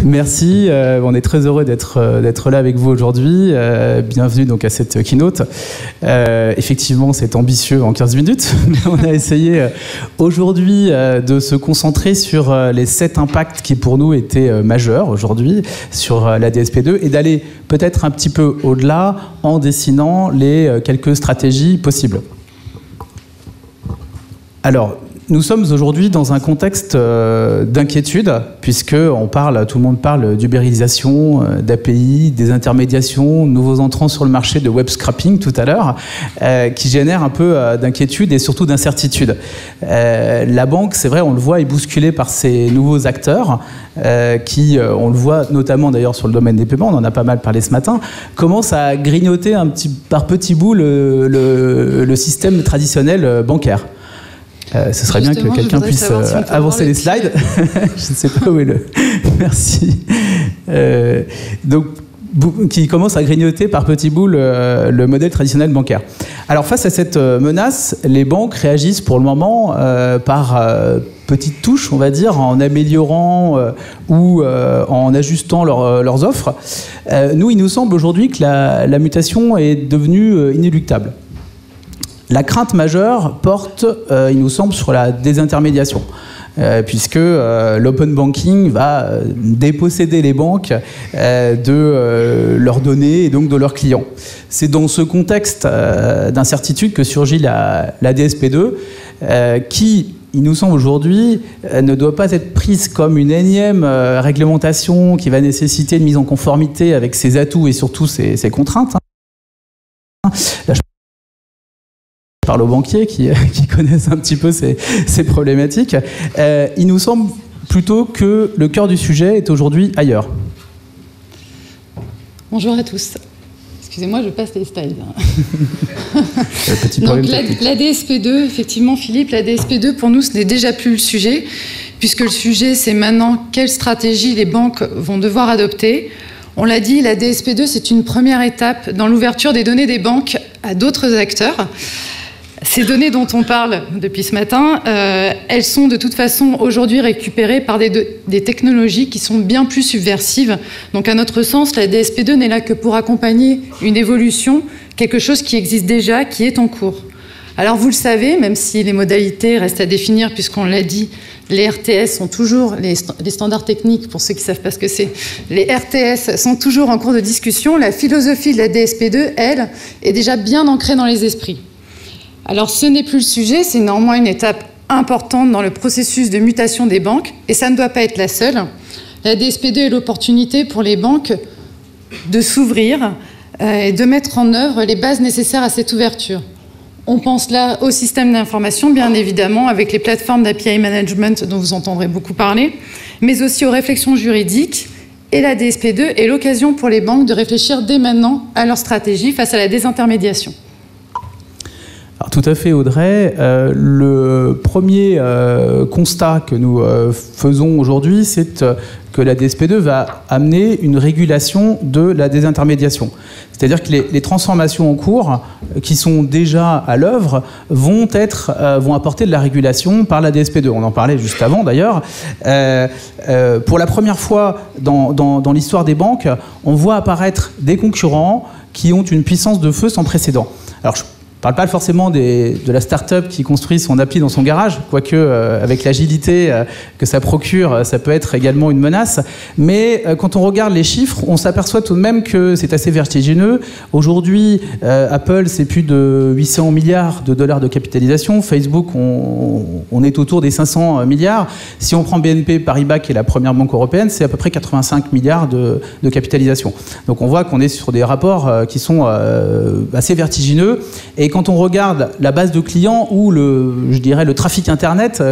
Merci, on est très heureux d'être là avec vous aujourd'hui. Bienvenue donc à cette keynote. Effectivement, c'est ambitieux en 15 minutes, mais on a essayé aujourd'hui de se concentrer sur les 7 impacts qui pour nous étaient majeurs aujourd'hui sur la DSP2 et d'aller peut-être un petit peu au-delà en dessinant les quelques stratégies possibles. Alors, nous sommes aujourd'hui dans un contexte d'inquiétude, puisque tout le monde parle d'ubérisation, d'API, des intermédiations, nouveaux entrants sur le marché de web scrapping tout à l'heure, qui génèrent un peu d'inquiétude et surtout d'incertitude. La banque, c'est vrai, on le voit, est bousculée par ces nouveaux acteurs, qui, on le voit notamment d'ailleurs sur le domaine des paiements, on en a pas mal parlé ce matin, commencent à grignoter par petits bouts le système traditionnel bancaire. Ce serait bien que quelqu'un puisse avancer les slides. Je ne sais pas où est le... Merci. Donc, qui commence à grignoter par petits bouts le modèle traditionnel bancaire. Alors, face à cette menace, les banques réagissent pour le moment par petites touches, on va dire, en améliorant ou en ajustant leurs offres. Nous, il nous semble aujourd'hui que la mutation est devenue inéluctable. La crainte majeure porte, il nous semble, sur la désintermédiation, puisque l'open banking va déposséder les banques de leurs données et donc de leurs clients. C'est dans ce contexte d'incertitude que surgit la DSP2, qui, il nous semble aujourd'hui, ne doit pas être prise comme une énième réglementation qui va nécessiter une mise en conformité avec ses atouts et surtout ses contraintes. Là, je parle aux banquiers qui connaissent un petit peu ces problématiques. Il nous semble plutôt que le cœur du sujet est aujourd'hui ailleurs. Bonjour à tous. Excusez-moi, je passe les slides. Donc la DSP2, effectivement Philippe, la DSP2 pour nous ce n'est déjà plus le sujet, puisque le sujet c'est maintenant quelle stratégie les banques vont devoir adopter. On l'a dit, la DSP2 c'est une première étape dans l'ouverture des données des banques à d'autres acteurs. Ces données dont on parle depuis ce matin, elles sont de toute façon aujourd'hui récupérées par des technologies qui sont bien plus subversives. Donc à notre sens, la DSP2 n'est là que pour accompagner une évolution, quelque chose qui existe déjà, qui est en cours. Alors vous le savez, même si les modalités restent à définir, puisqu'on l'a dit, les RTS sont toujours, les standards techniques, pour ceux qui ne savent pas ce que c'est, les RTS sont toujours en cours de discussion. La philosophie de la DSP2, elle, est déjà bien ancrée dans les esprits. Alors ce n'est plus le sujet, c'est néanmoins une étape importante dans le processus de mutation des banques, et ça ne doit pas être la seule. La DSP2 est l'opportunité pour les banques de s'ouvrir et de mettre en œuvre les bases nécessaires à cette ouverture. On pense là au système d'information, bien évidemment, avec les plateformes d'API management dont vous entendrez beaucoup parler, mais aussi aux réflexions juridiques. Et la DSP2 est l'occasion pour les banques de réfléchir dès maintenant à leur stratégie face à la désintermédiation. Alors, tout à fait, Audrey. Le premier constat que nous faisons aujourd'hui, c'est que la DSP2 va amener une régulation de la désintermédiation. C'est-à-dire que les transformations en cours, qui sont déjà à l'œuvre, vont apporter de la régulation par la DSP2. On en parlait juste avant, d'ailleurs. Pour la première fois dans l'histoire des banques, on voit apparaître des concurrents qui ont une puissance de feu sans précédent. Alors, je ne parle pas forcément de la start-up qui construit son appli dans son garage, quoique avec l'agilité que ça procure, ça peut être également une menace. Mais quand on regarde les chiffres, on s'aperçoit tout de même que c'est assez vertigineux. Aujourd'hui, Apple, c'est plus de 800 milliards de dollars de capitalisation. Facebook, on est autour des 500 milliards. Si on prend BNP Paribas, qui est la première banque européenne, c'est à peu près 85 milliards de capitalisation. Donc on voit qu'on est sur des rapports qui sont assez vertigineux. Et quand on regarde la base de clients ou je dirais le trafic Internet,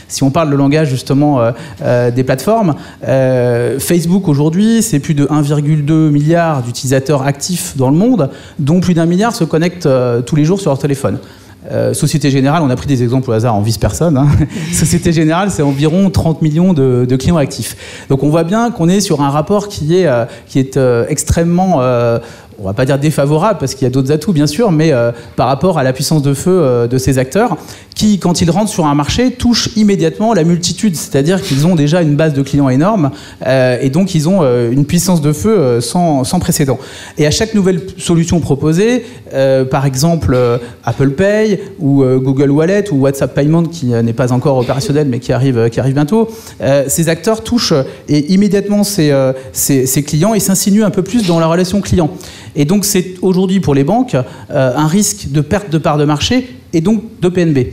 si on parle le langage justement des plateformes, Facebook aujourd'hui, c'est plus de 1,2 milliard d'utilisateurs actifs dans le monde, dont plus d'1 milliard se connectent tous les jours sur leur téléphone. Société Générale, on a pris des exemples au hasard en vice-personne. Hein. Société Générale, c'est environ 30 millions de clients actifs. Donc on voit bien qu'on est sur un rapport qui est extrêmement... on ne va pas dire défavorable, parce qu'il y a d'autres atouts, bien sûr, mais par rapport à la puissance de feu de ces acteurs, qui, quand ils rentrent sur un marché, touchent immédiatement la multitude, c'est-à-dire qu'ils ont déjà une base de clients énorme et donc ils ont une puissance de feu sans précédent. Et à chaque nouvelle solution proposée, par exemple Apple Pay ou Google Wallet ou WhatsApp Payment qui n'est pas encore opérationnel mais qui arrive bientôt, ces acteurs touchent et immédiatement ces clients et s'insinuent un peu plus dans la relation client. Et donc c'est aujourd'hui pour les banques un risque de perte de part de marché et donc de PNB.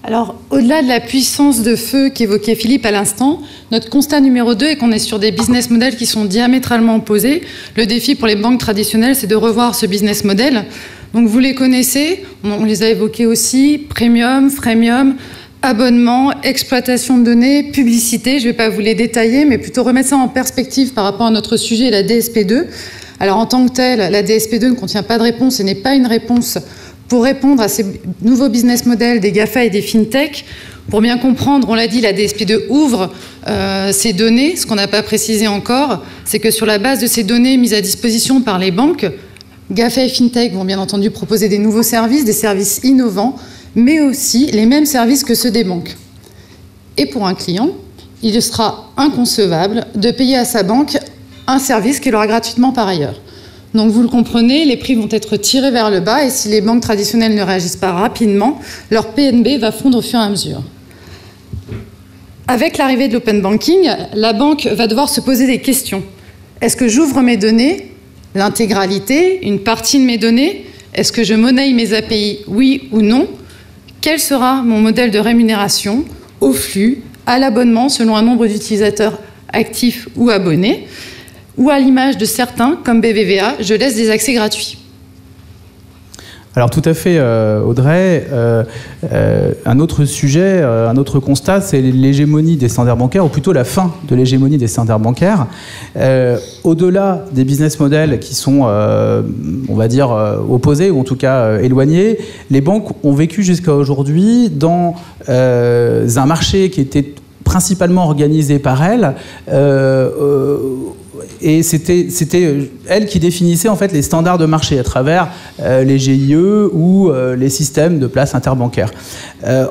Alors, au-delà de la puissance de feu qu'évoquait Philippe à l'instant, notre constat numéro 2 est qu'on est sur des business models qui sont diamétralement opposés. Le défi pour les banques traditionnelles, c'est de revoir ce business model. Donc, vous les connaissez, on les a évoqués aussi, premium, freemium, abonnement, exploitation de données, publicité. Je ne vais pas vous les détailler, mais plutôt remettre ça en perspective par rapport à notre sujet, la DSP2. Alors, en tant que telle, la DSP2 ne contient pas de réponse et n'est pas une réponse pour répondre à ces nouveaux business models des GAFA et des FinTech. Pour bien comprendre, on l'a dit, la DSP2 ouvre ces données. Ce qu'on n'a pas précisé encore, c'est que sur la base de ces données mises à disposition par les banques, GAFA et FinTech vont bien entendu proposer des nouveaux services, des services innovants, mais aussi les mêmes services que ceux des banques. Et pour un client, il sera inconcevable de payer à sa banque un service qu'il aura gratuitement par ailleurs. Donc vous le comprenez, les prix vont être tirés vers le bas et si les banques traditionnelles ne réagissent pas rapidement, leur PNB va fondre au fur et à mesure. Avec l'arrivée de l'open banking, la banque va devoir se poser des questions. Est-ce que j'ouvre mes données, l'intégralité, une partie de mes données? Est-ce que je monnaie mes API, oui ou non? Quel sera mon modèle de rémunération au flux, à l'abonnement selon un nombre d'utilisateurs actifs ou abonnés? Ou à l'image de certains, comme BBVA, je laisse des accès gratuits. Alors tout à fait, Audrey. Un autre sujet, un autre constat, c'est l'hégémonie des standards bancaires, ou plutôt la fin de l'hégémonie des standards bancaires. Au-delà des business models qui sont, on va dire, opposés, ou en tout cas éloignés, les banques ont vécu jusqu'à aujourd'hui dans un marché qui était principalement organisé par elles, et c'était elle qui définissait en fait les standards de marché à travers les GIE ou les systèmes de place interbancaire.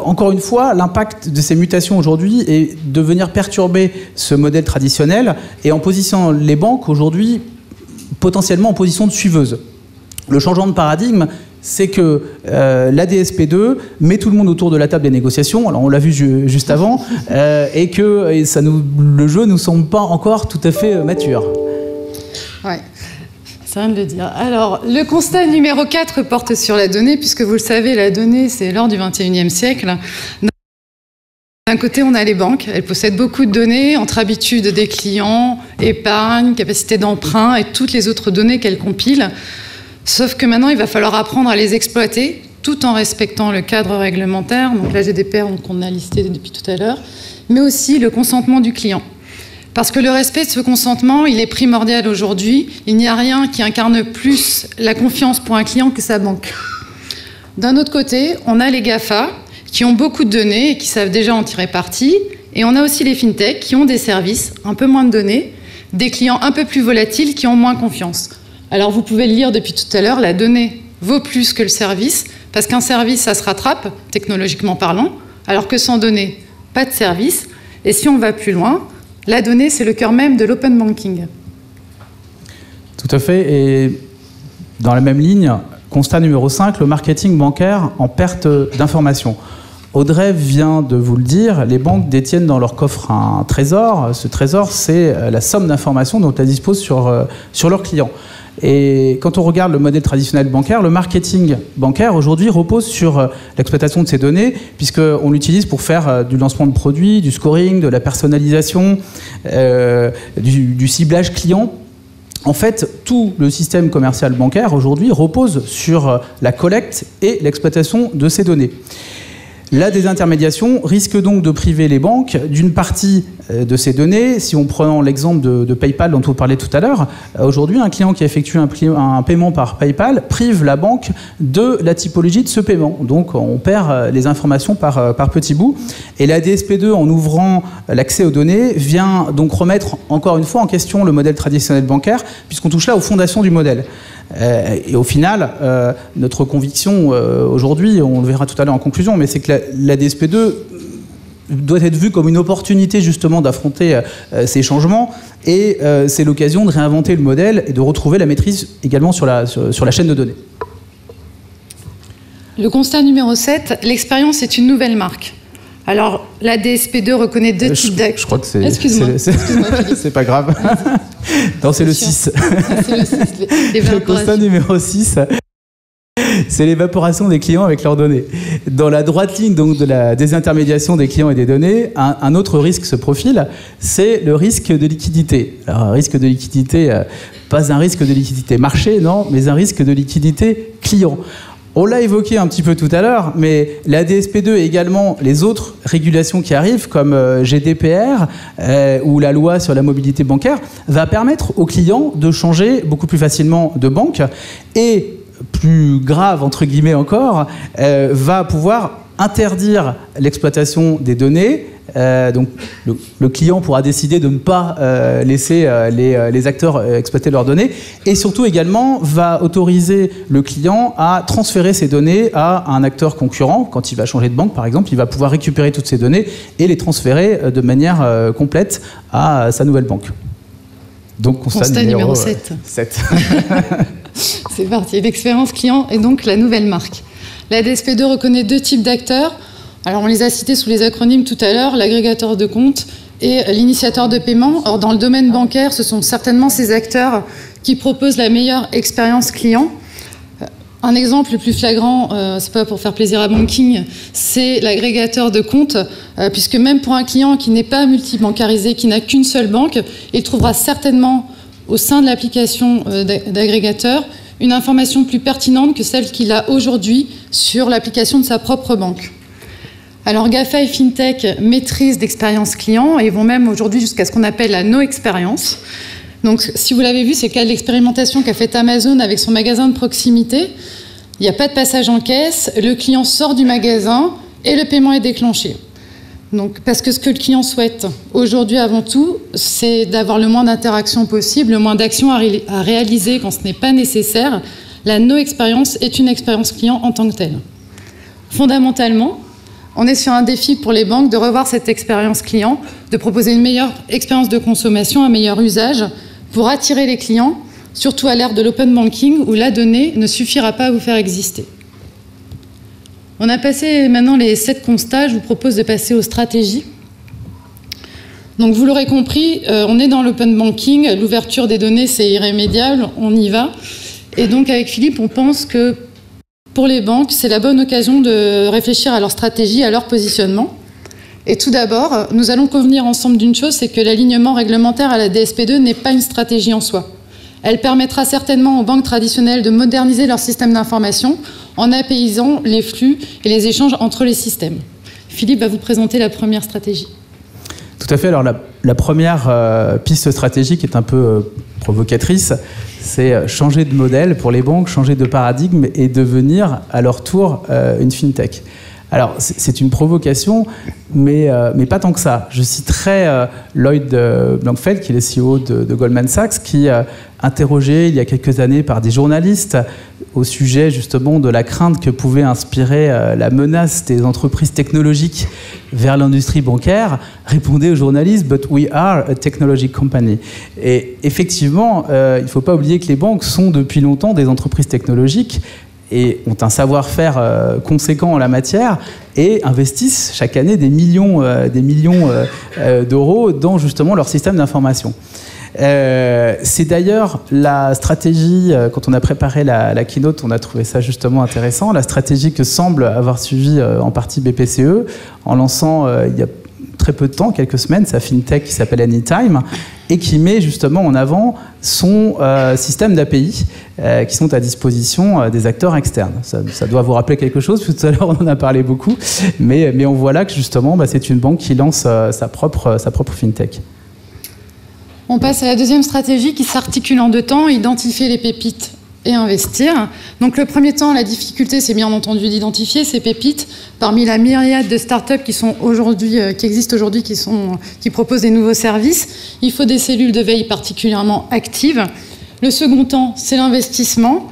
Encore une fois, l'impact de ces mutations aujourd'hui est de venir perturber ce modèle traditionnel et en positionnant les banques aujourd'hui potentiellement en position de suiveuse. Le changement de paradigme, c'est que la DSP2 met tout le monde autour de la table des négociations, alors on l'a vu juste avant, et que le jeu ne nous semble pas encore tout à fait mature. Ouais, c'est rien de le dire. Alors, le constat numéro 4 porte sur la donnée, puisque vous le savez, la donnée, c'est l'or du XXIe siècle. D'un côté, on a les banques, elles possèdent beaucoup de données, entre habitudes des clients, épargne, capacité d'emprunt et toutes les autres données qu'elles compilent. Sauf que maintenant, il va falloir apprendre à les exploiter tout en respectant le cadre réglementaire, donc la GDPR qu'on a listé depuis tout à l'heure, mais aussi le consentement du client. Parce que le respect de ce consentement, il est primordial aujourd'hui. Il n'y a rien qui incarne plus la confiance pour un client que sa banque. D'un autre côté, on a les GAFA qui ont beaucoup de données et qui savent déjà en tirer parti. Et on a aussi les FinTech qui ont des services, un peu moins de données, des clients un peu plus volatiles qui ont moins confiance. Alors vous pouvez le lire depuis tout à l'heure, la donnée vaut plus que le service, parce qu'un service, ça se rattrape, technologiquement parlant, alors que sans données, pas de service. Et si on va plus loin, la donnée, c'est le cœur même de l'open banking. Tout à fait. Et dans la même ligne, constat numéro 5, le marketing bancaire en perte d'informations. Audrey vient de vous le dire, les banques détiennent dans leur coffre un trésor. Ce trésor, c'est la somme d'informations dont elles disposent sur leurs clients. Et quand on regarde le modèle traditionnel bancaire, le marketing bancaire aujourd'hui repose sur l'exploitation de ces données, puisqu'on l'utilise pour faire du lancement de produits, du scoring, de la personnalisation, du ciblage client. En fait, tout le système commercial bancaire aujourd'hui repose sur la collecte et l'exploitation de ces données. La désintermédiation risque donc de priver les banques d'une partie de ces données. Si on prend l'exemple de PayPal dont on parlait tout à l'heure, aujourd'hui, un client qui effectue un paiement par PayPal prive la banque de la typologie de ce paiement. Donc on perd les informations par petits bouts. Et la DSP2, en ouvrant l'accès aux données, vient donc remettre encore une fois en question le modèle traditionnel bancaire, puisqu'on touche là aux fondations du modèle. Et au final, notre conviction aujourd'hui, on le verra tout à l'heure en conclusion, mais c'est que la DSP2 doit être vue comme une opportunité justement d'affronter ces changements, et c'est l'occasion de réinventer le modèle et de retrouver la maîtrise également sur la chaîne de données. Le constat numéro 7, l'expérience est une nouvelle marque. Alors, la DSP2 reconnaît deux types d'actes. Je crois que c'est... Excuse-moi, c'est pas grave. Non, c'est le 6. C'est le 6, le constat numéro 6, c'est l'évaporation des clients avec leurs données. Dans la droite ligne donc, de la désintermédiation des clients et des données, un autre risque se profile, c'est le risque de liquidité. Alors, un risque de liquidité, pas un risque de liquidité marché, non, mais un risque de liquidité client. On l'a évoqué un petit peu tout à l'heure, mais la DSP2 et également les autres régulations qui arrivent, comme GDPR ou la loi sur la mobilité bancaire, va permettre aux clients de changer beaucoup plus facilement de banque, et plus grave, entre guillemets encore, va pouvoir interdire l'exploitation des données. Donc le client pourra décider de ne pas laisser les acteurs exploiter leurs données, et surtout également va autoriser le client à transférer ses données à un acteur concurrent. Quand il va changer de banque par exemple, il va pouvoir récupérer toutes ces données et les transférer de manière complète à sa nouvelle banque. Donc constat numéro 7. C'est parti, l'expérience client est donc la nouvelle marque. La DSP2 reconnaît deux types d'acteurs. Alors on les a cités sous les acronymes tout à l'heure, l'agrégateur de comptes et l'initiateur de paiement. Or dans le domaine bancaire, ce sont certainement ces acteurs qui proposent la meilleure expérience client. Un exemple le plus flagrant, c'est pas pour faire plaisir à Banking, c'est l'agrégateur de comptes, puisque même pour un client qui n'est pas multibancarisé, qui n'a qu'une seule banque, il trouvera certainement au sein de l'application d'agrégateur une information plus pertinente que celle qu'il a aujourd'hui sur l'application de sa propre banque. Alors GAFA et FinTech maîtrisent l'expérience client et vont même aujourd'hui jusqu'à ce qu'on appelle la no-expérience. Donc si vous l'avez vu, c'est le cas de l'expérimentation qu'a fait Amazon avec son magasin de proximité. Il n'y a pas de passage en caisse, le client sort du magasin et le paiement est déclenché. Donc, parce que ce que le client souhaite aujourd'hui avant tout, c'est d'avoir le moins d'interactions possible, le moins d'actions à réaliser quand ce n'est pas nécessaire. La no-expérience est une expérience client en tant que telle. Fondamentalement, on est sur un défi pour les banques de revoir cette expérience client, de proposer une meilleure expérience de consommation, un meilleur usage pour attirer les clients, surtout à l'ère de l'open banking où la donnée ne suffira pas à vous faire exister. On a passé maintenant les 7 constats, je vous propose de passer aux stratégies. Donc vous l'aurez compris, on est dans l'open banking, l'ouverture des données c'est irrémédiable, on y va. Et donc avec Philippe, on pense que pour les banques, c'est la bonne occasion de réfléchir à leur stratégie, à leur positionnement. Et tout d'abord, nous allons convenir ensemble d'une chose, c'est que l'alignement réglementaire à la DSP2 n'est pas une stratégie en soi. Elle permettra certainement aux banques traditionnelles de moderniser leur système d'information en apaisant les flux et les échanges entre les systèmes. Philippe va vous présenter la première stratégie. Tout à fait. Alors la première piste stratégique est un peu provocatrice, c'est changer de modèle pour les banques, changer de paradigme et devenir à leur tour une fintech. Alors, c'est une provocation, mais pas tant que ça. Je citerai Lloyd Blankfeld, qui est le CEO de Goldman Sachs, qui interrogé il y a quelques années par des journalistes au sujet justement de la crainte que pouvait inspirer la menace des entreprises technologiques vers l'industrie bancaire, répondait aux journalistes « But we are a technology company ». Et effectivement, il ne faut pas oublier que les banques sont depuis longtemps des entreprises technologiques et ont un savoir-faire conséquent en la matière et investissent chaque année des millions d'euros dans justement leur système d'information. C'est d'ailleurs la stratégie, quand on a préparé la keynote, on a trouvé ça justement intéressant, la stratégie que semble avoir suivi en partie BPCE en lançant il y a très peu de temps, quelques semaines, sa fintech qui s'appelle Anytime, et qui met justement en avant son système d'API qui sont à disposition des acteurs externes. Ça doit vous rappeler quelque chose, tout à l'heure on en a parlé beaucoup, mais on voit là que justement c'est une banque qui lance sa propre fintech. On passe à la deuxième stratégie qui s'articule en deux temps, identifier les pépites et investir. Donc le premier temps, la difficulté, c'est bien entendu d'identifier ces pépites parmi la myriade de startups qui existent aujourd'hui, qui proposent des nouveaux services. Il faut des cellules de veille particulièrement actives. Le second temps, c'est l'investissement.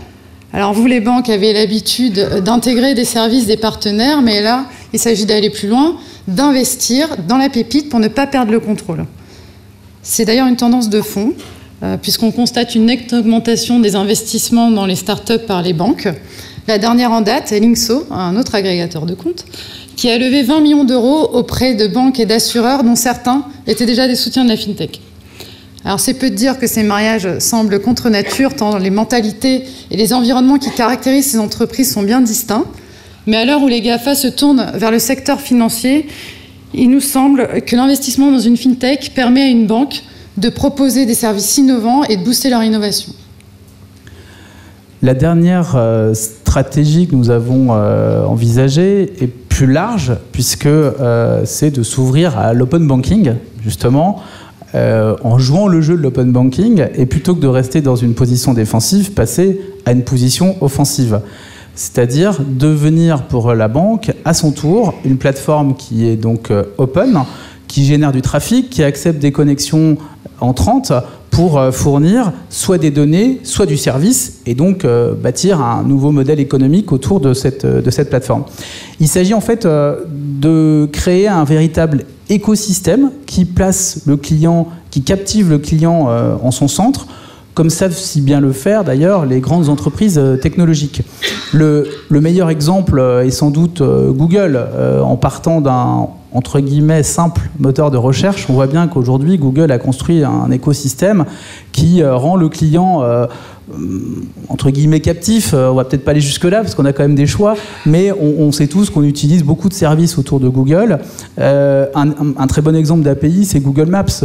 Alors vous, les banques, avez l'habitude d'intégrer des services des partenaires, mais là, il s'agit d'aller plus loin, d'investir dans la pépite pour ne pas perdre le contrôle. C'est d'ailleurs une tendance de fond, puisqu'on constate une nette augmentation des investissements dans les startups par les banques. La dernière en date est Linkso, un autre agrégateur de comptes, qui a levé 20 millions d'euros auprès de banques et d'assureurs, dont certains étaient déjà des soutiens de la fintech. Alors c'est peu de dire que ces mariages semblent contre nature, tant les mentalités et les environnements qui caractérisent ces entreprises sont bien distincts. Mais à l'heure où les GAFA se tournent vers le secteur financier, il nous semble que l'investissement dans une fintech permet à une banque de proposer des services innovants et de booster leur innovation. La dernière stratégie que nous avons envisagée est plus large, puisque c'est de s'ouvrir à l'open banking, justement, en jouant le jeu de l'open banking, et plutôt que de rester dans une position défensive, passer à une position offensive. C'est-à-dire devenir pour la banque, à son tour, une plateforme qui est donc open, qui génère du trafic, qui accepte des connexions entrantes pour fournir soit des données, soit du service, et donc bâtir un nouveau modèle économique autour de cette plateforme. Il s'agit en fait de créer un véritable écosystème qui place le client, qui captive le client en son centre, comme savent si bien le faire d'ailleurs les grandes entreprises technologiques. Le meilleur exemple est sans doute Google. En partant d'un, entre guillemets, simple moteur de recherche, on voit bien qu'aujourd'hui Google a construit un écosystème qui rend le client entre guillemets captif. On va peut-être pas aller jusque là parce qu'on a quand même des choix, mais on sait tous qu'on utilise beaucoup de services autour de Google. Un très bon exemple d'API, c'est Google Maps.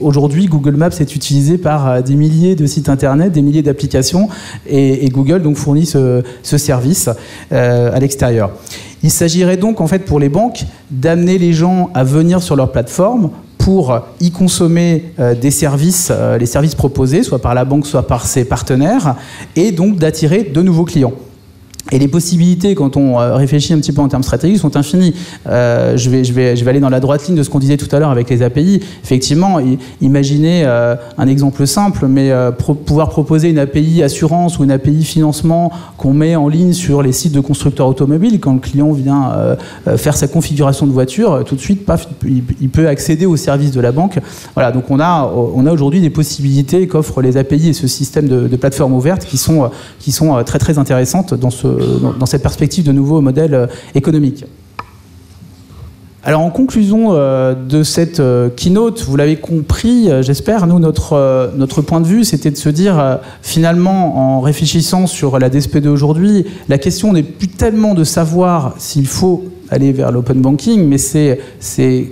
Aujourd'hui, Google Maps est utilisé par des milliers de sites internet, des milliers d'applications, et Google donc fournit ce service à l'extérieur. Il s'agirait donc en fait pour les banques d'amener les gens à venir sur leur plateforme pour y consommer des services, les services proposés, soit par la banque, soit par ses partenaires, et donc d'attirer de nouveaux clients. Et les possibilités, quand on réfléchit un petit peu en termes stratégiques, sont infinies. Je vais aller dans la droite ligne de ce qu'on disait tout à l'heure avec les API. Effectivement, imaginez un exemple simple, mais pouvoir proposer une API assurance ou une API financement qu'on met en ligne sur les sites de constructeurs automobiles. Quand le client vient faire sa configuration de voiture, tout de suite, paf, il peut accéder aux services de la banque. Voilà, donc on a aujourd'hui des possibilités qu'offrent les API et ce système de plateforme ouverte qui sont très très intéressantes dans cette perspective de nouveaux modèles économiques. Alors en conclusion de cette keynote, vous l'avez compris, j'espère, nous notre point de vue, c'était de se dire finalement, en réfléchissant sur la DSP2 aujourd'hui, la question n'est plus tellement de savoir s'il faut aller vers l'open banking, mais c'est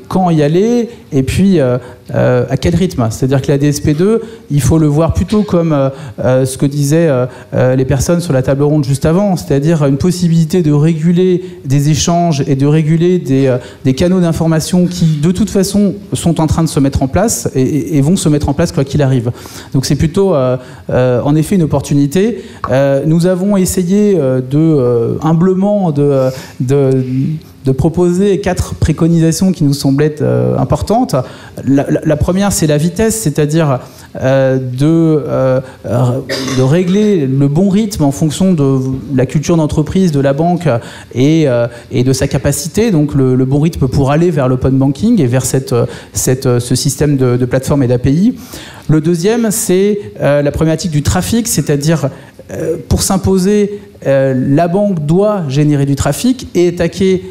quand y aller et puis à quel rythme. C'est-à-dire que la DSP2, il faut le voir plutôt comme ce que disaient les personnes sur la table ronde juste avant, c'est-à-dire une possibilité de réguler des échanges et de réguler des canaux d'information qui, de toute façon, sont en train de se mettre en place et vont se mettre en place quoi qu'il arrive. Donc c'est plutôt, en effet, une opportunité. Nous avons essayé humblement de proposer 4 préconisations qui nous semblaient importantes. La première, c'est la vitesse, c'est-à-dire de régler le bon rythme en fonction de la culture d'entreprise de la banque et de sa capacité, donc le bon rythme pour aller vers l'open banking et vers ce système de plateforme et d'API. Le deuxième, c'est la problématique du trafic, c'est-à-dire pour s'imposer, la banque doit générer du trafic et attaquer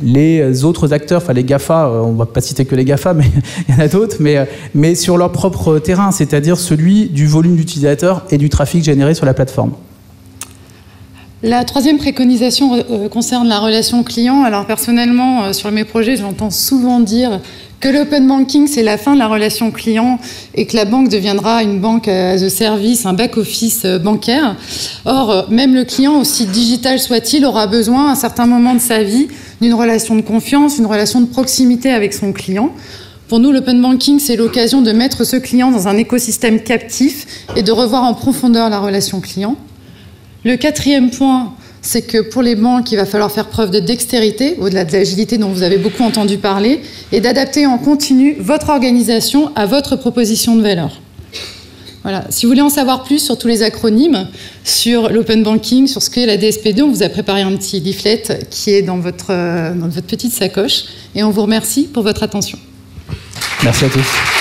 les autres acteurs, enfin les GAFA, on ne va pas citer que les GAFA, mais il y en a d'autres, mais sur leur propre terrain, c'est-à-dire celui du volume d'utilisateurs et du trafic généré sur la plateforme. La troisième préconisation concerne la relation client. Alors personnellement, sur mes projets, j'entends souvent dire que l'open banking, c'est la fin de la relation client et que la banque deviendra une banque as a service, un back-office bancaire. Or, même le client, aussi digital soit-il, aura besoin à un certain moment de sa vie d'une relation de confiance, une relation de proximité avec son client. Pour nous, l'open banking, c'est l'occasion de mettre ce client dans un écosystème captif et de revoir en profondeur la relation client. Le quatrième point, c'est que pour les banques, il va falloir faire preuve de dextérité, au-delà de l'agilité dont vous avez beaucoup entendu parler, et d'adapter en continu votre organisation à votre proposition de valeur. Voilà. Si vous voulez en savoir plus sur tous les acronymes, sur l'open banking, sur ce qu'est la DSP2, on vous a préparé un petit leaflet qui est dans votre petite sacoche, et on vous remercie pour votre attention. Merci à tous.